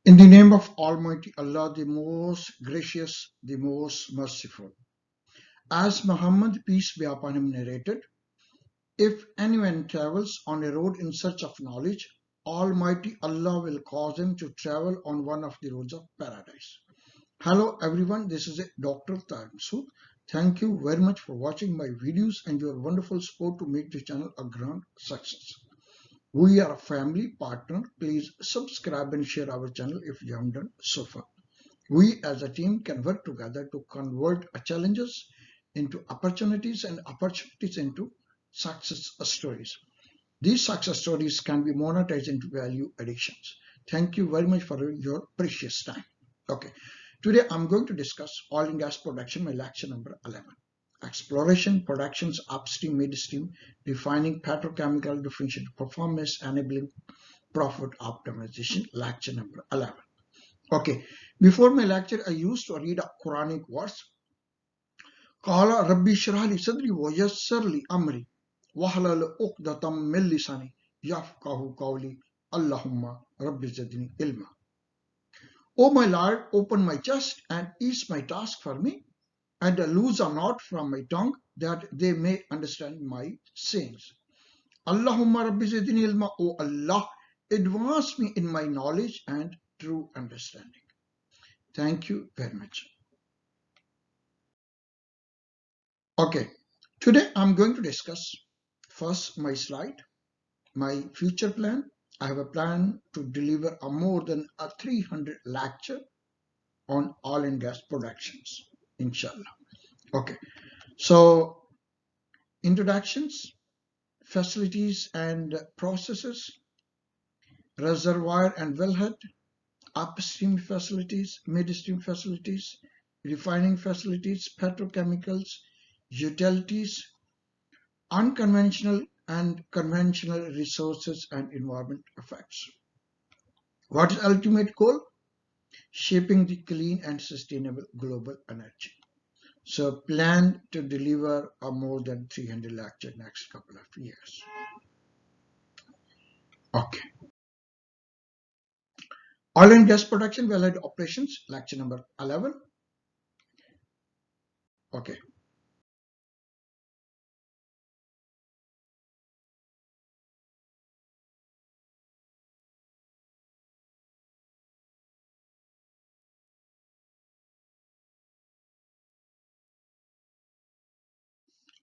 In the name of Almighty Allah, the most gracious, the most merciful. As Muhammad, peace be upon him, narrated, if anyone travels on a road in search of knowledge, Almighty Allah will cause him to travel on one of the roads of paradise. Hello everyone, this is Dr. Tariq Masood. Thank you very much for watching my videos and your wonderful support to make this channel a grand success. We are a family partner. Please subscribe and share our channel if you haven't done so far. We as a team can work together to convert challenges into opportunities and opportunities into success stories. These success stories can be monetized into value additions. Thank you very much for your precious time. Okay, today I'm going to discuss oil and gas production, my lecture number 11. Exploration, productions, upstream, midstream, refining, petrochemical, differentiated performance, enabling profit optimization, lecture number 11. Okay, before my lecture, I used to read a Quranic verse. Qala Rabbi shrah li sadri wa yassir li amri wahlul uqdatam min lisani yafqahu qawli Allahumma Rabbi zidni ilma. O my Lord, open my chest and ease my task for me, and loose a knot from my tongue, that they may understand my sayings. Allahumma Rabbi zidni ilma, O Allah, advance me in my knowledge and true understanding. Thank you very much. Okay, today I'm going to discuss first my slide, my future plan. I have a plan to deliver a more than a 300 lecture on oil and gas productions, inshallah. Okay, so introductions, facilities and processes, reservoir and wellhead, upstream facilities, midstream facilities, refining facilities, petrochemicals, utilities, unconventional and conventional resources and environment effects. What is ultimate goal? Shaping the clean and sustainable global energy. So plan to deliver a more than 300 lecture next couple of years. Okay. Oil and gas production, wellhead operations, lecture number 11. Okay.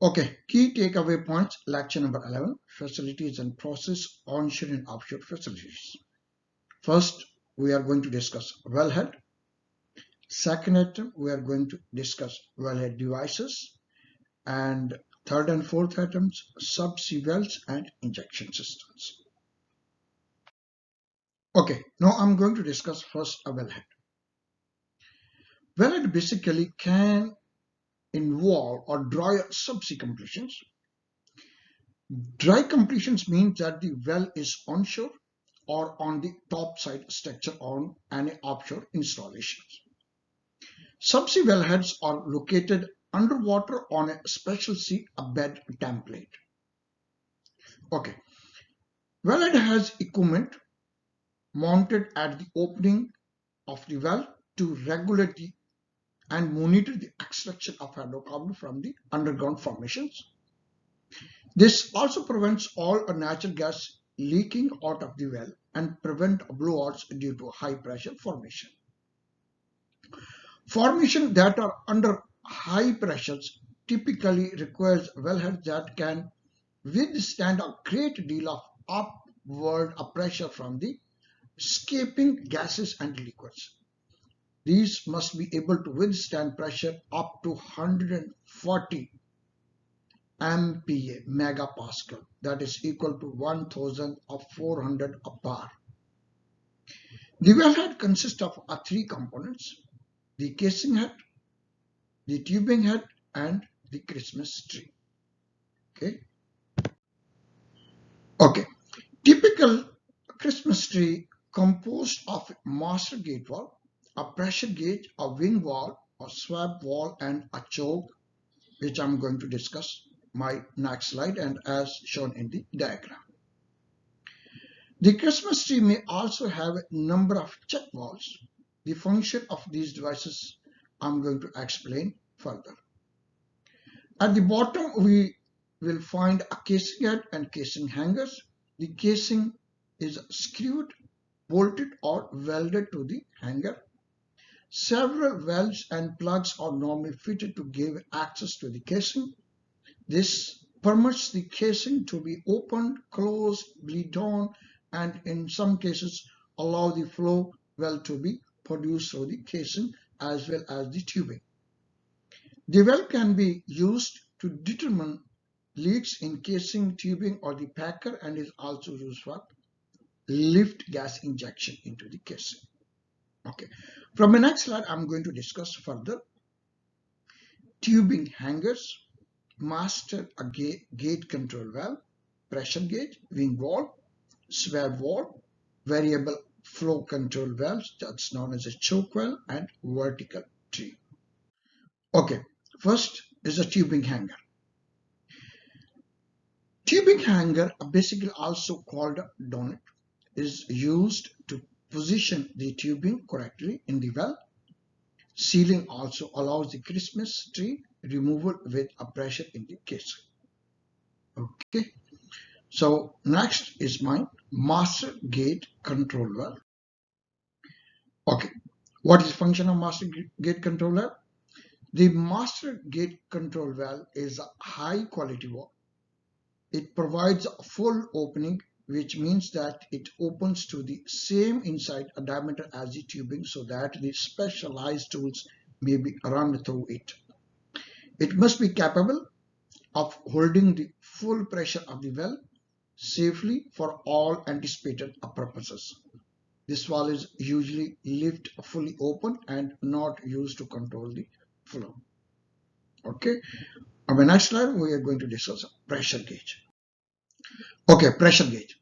Okay, key takeaway points, lecture number 11, facilities and process, onshore and offshore facilities. First, we are going to discuss wellhead. Second item, we are going to discuss wellhead devices. And third and fourth items, subsea wells and injection systems. Okay, now I'm going to discuss first a wellhead. Wellhead basically can involve or dry subsea completions. Dry completions means that the well is onshore or on the topside structure on any offshore installations. Subsea wellheads are located underwater on a special sea bed template. Okay, wellhead has equipment mounted at the opening of the well to regulate and monitor the extraction of hydrocarbon from the underground formations. This also prevents all natural gas leaking out of the well and prevent blowouts due to high pressure formation. Formation that are under high pressures typically requires wellheads that can withstand a great deal of upward pressure from the escaping gases and liquids. These must be able to withstand pressure up to 140 MPa, megapascal, that is equal to 1400 bar. The wellhead consists of three components: the casing head, the tubing head, and the Christmas tree. Okay. Typical Christmas tree composed of a master gate valve, a pressure gauge, a wing valve, a swab valve, and a choke, which I'm going to discuss my next slide and as shown in the diagram. The Christmas tree may also have a number of check valves. The function of these devices I'm going to explain further. At the bottom, we will find a casing head and casing hangers. The casing is screwed, bolted, or welded to the hanger. Several valves and plugs are normally fitted to give access to the casing. This permits the casing to be opened, closed, bleed on, and in some cases allow the flow well to be produced through the casing as well as the tubing. The well can be used to determine leaks in casing, tubing, or the packer, and is also used for lift gas injection into the casing. Okay. From the next slide, I'm going to discuss further tubing hangers, master gate control valve, pressure gauge, wing valve, swab valve, variable flow control valves, that's known as a choke valve, and vertical tree. Okay, first is a tubing hanger. Tubing hanger, basically also called a donut, is used to position the tubing correctly in the well. Sealing also allows the Christmas tree removal with a pressure in the casing. Okay, so next is my master gate control valve. Okay, what is the function of master gate control valve? The master gate control valve is a high quality valve. It provides a full opening, which means that it opens to the same inside a diameter as the tubing so that the specialized tools may be run through it. It must be capable of holding the full pressure of the well safely for all anticipated purposes. This valve is usually left fully open and not used to control the flow. Okay, on the next slide we are going to discuss pressure gauge. Okay, pressure gauge.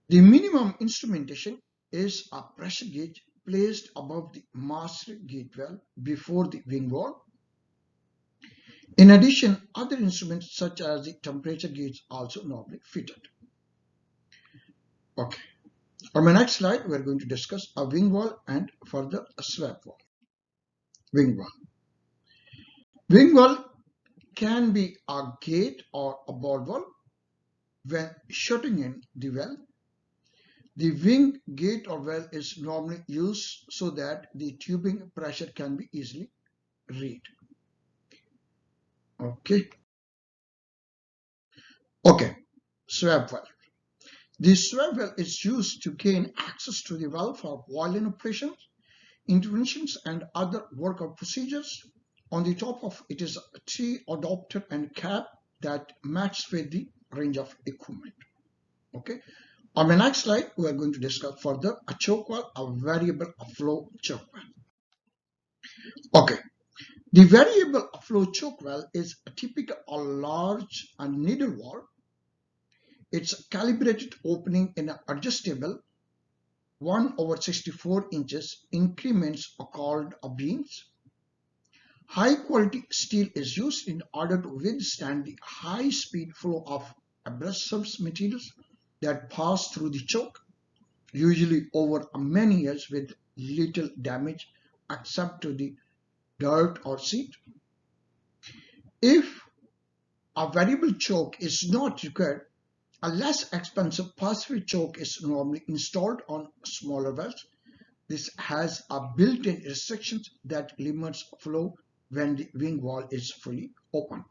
The minimum instrumentation is a pressure gauge placed above the master gate valve before the wing valve. In addition, other instruments such as the temperature gauge also normally fitted. Okay. On my next slide, we are going to discuss a wing valve and further a swab valve. Wing valve. Wing valve can be a gate or a ball valve. When shutting in the well, the wing gate or well is normally used so that the tubing pressure can be easily read. Okay. Okay. Swab valve. The swab valve is used to gain access to the valve for boiling operations, interventions, and other workout procedures. On the top of it is a tree adapter and cap that matches with the range of equipment. Okay. On the next slide, we are going to discuss further a choke valve, a variable flow choke valve. Okay. The variable flow choke valve is a typical a large and needle valve. Its calibrated opening in an adjustable 1/64 inches increments are called beams. High quality steel is used in order to withstand the high speed flow of abrasive materials that pass through the choke, usually over many years with little damage except to the dirt or seat. If a variable choke is not required, a less expensive passive choke is normally installed on smaller valves. This has a built-in restrictions that limits flow when the wing valve is fully open.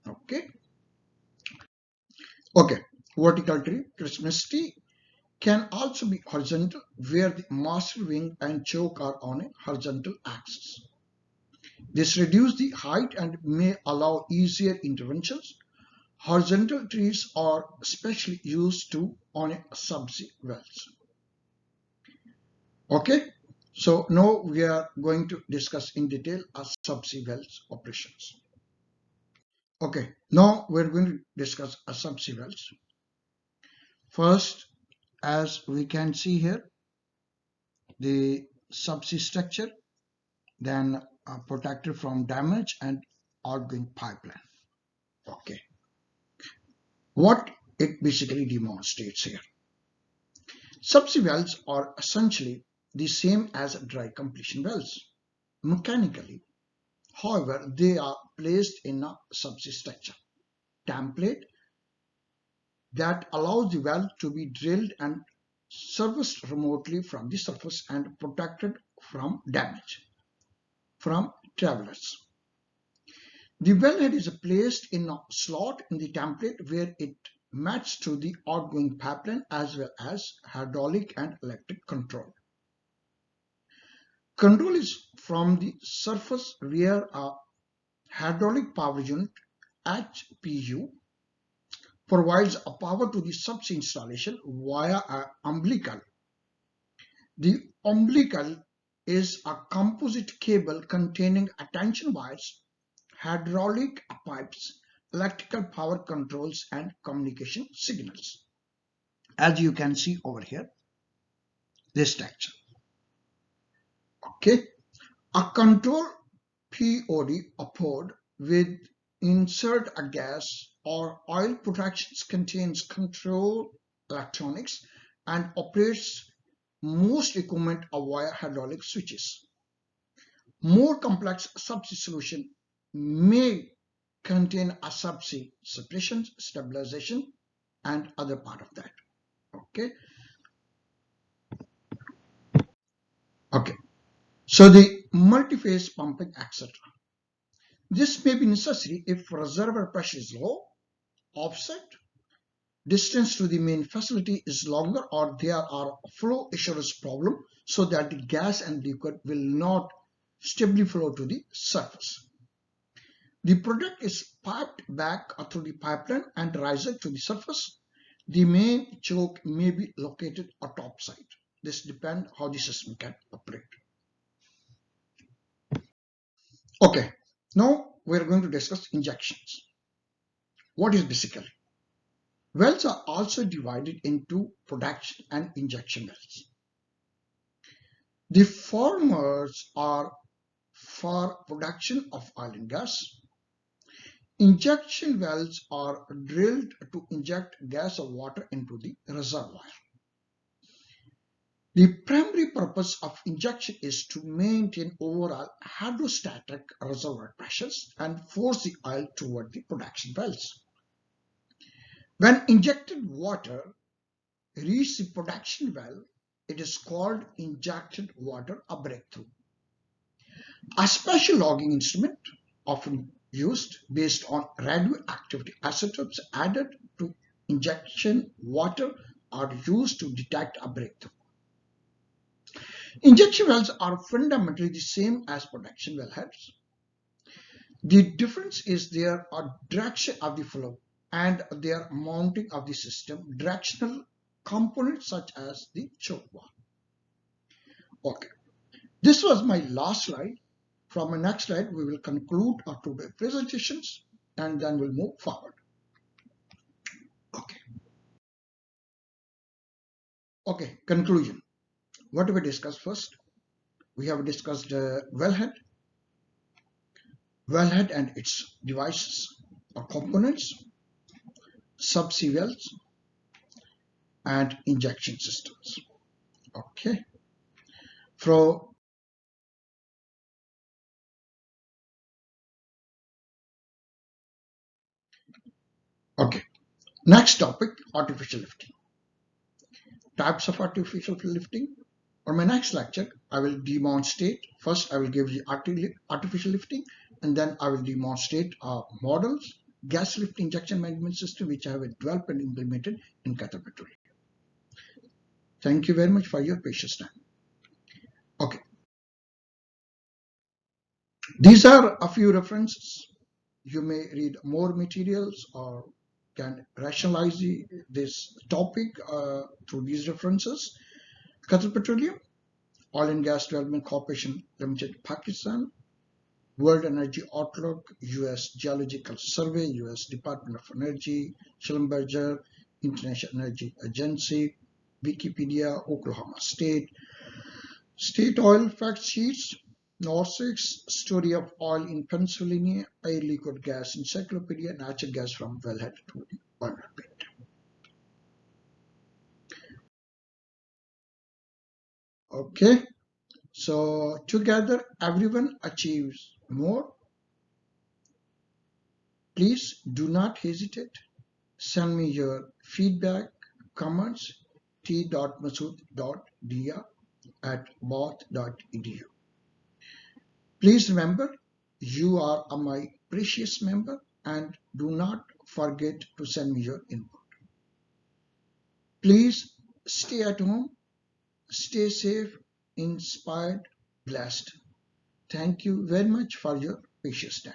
Okay. Okay. Vertical tree, Christmas tree can also be horizontal, where the master wing and choke are on a horizontal axis. This reduces the height and may allow easier interventions. Horizontal trees are especially used to on a subsea wells. Okay, so now we are going to discuss in detail a subsea wells operations. Okay, now we're going to discuss a subsea wells. First, as we can see here, the subsea structure, then protected from damage and outgoing pipeline. Okay, what it basically demonstrates here. Subsea wells are essentially the same as dry completion wells mechanically. However, they are placed in a subsea structure template that allows the well to be drilled and serviced remotely from the surface and protected from damage from travelers. The wellhead is placed in a slot in the template where it matches to the outgoing pipeline as well as hydraulic and electric control. Control is from the surface where a hydraulic power unit HPU provides a power to the subsea installation via an umbilical. The umbilical is a composite cable containing attention wires, hydraulic pipes, electrical power controls, and communication signals. As you can see over here, this structure. Okay, a control pod with insert a gas or oil protections contains control electronics and operates most equipment via hydraulic switches. More complex subsea solution may contain a subsea separation, stabilization, and other part of that. Okay. So the multi-phase pumping, etc. This may be necessary if reservoir pressure is low, offset, distance to the main facility is longer, or there are flow assurance problem so that the gas and liquid will not stably flow to the surface. The product is piped back through the pipeline and rises to the surface. The main choke may be located atop side. This depends how the system can operate. Okay, now we're going to discuss injections. What is basically? Wells are also divided into production and injection wells. The formers are for production of oil and gas. Injection wells are drilled to inject gas or water into the reservoir. The primary purpose of injection is to maintain overall hydrostatic reservoir pressures and force the oil toward the production wells. When injected water reaches the production well, it is called injected water a breakthrough. A special logging instrument, often used based on radioactivity isotopes added to injection water, are used to detect a breakthrough. Injection wells are fundamentally the same as production wellheads. The difference is their direction of the flow and their mounting of the system, directional components such as the choke valve. Okay, this was my last slide. From my next slide, we will conclude our today's presentations and then we'll move forward. Okay, conclusion. What do we discuss first? We have discussed wellhead and its devices or components, subsea wells, and injection systems. Okay. Okay. Next topic, artificial lifting. Types of artificial lifting. On my next lecture, I will demonstrate. First, I will give you artificial lifting, and then I will demonstrate models, gas lift injection management system, which I have developed and implemented in Qatar Petroleum. Thank you very much for your patience time. Okay. These are a few references. You may read more materials or can rationalize this topic through these references. Qatar Petroleum, Oil and Gas Development Corporation Limited, Pakistan, World Energy Outlook, U.S. Geological Survey, U.S. Department of Energy, Schellenberger, International Energy Agency, Wikipedia, Oklahoma State, State Oil Fact Sheets, North 6, Story of Oil in Pennsylvania, a Liquid Gas Encyclopedia, Natural Gas from Wellhead to the Oil Pit. Okay, so together everyone achieves more. Please do not hesitate. Send me your feedback, comments, t.masood.dia@bath.edu. Please remember, you are my precious member, and do not forget to send me your input. Please stay at home, stay safe, inspired, blessed. Thank you very much for your precious time.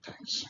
Thanks.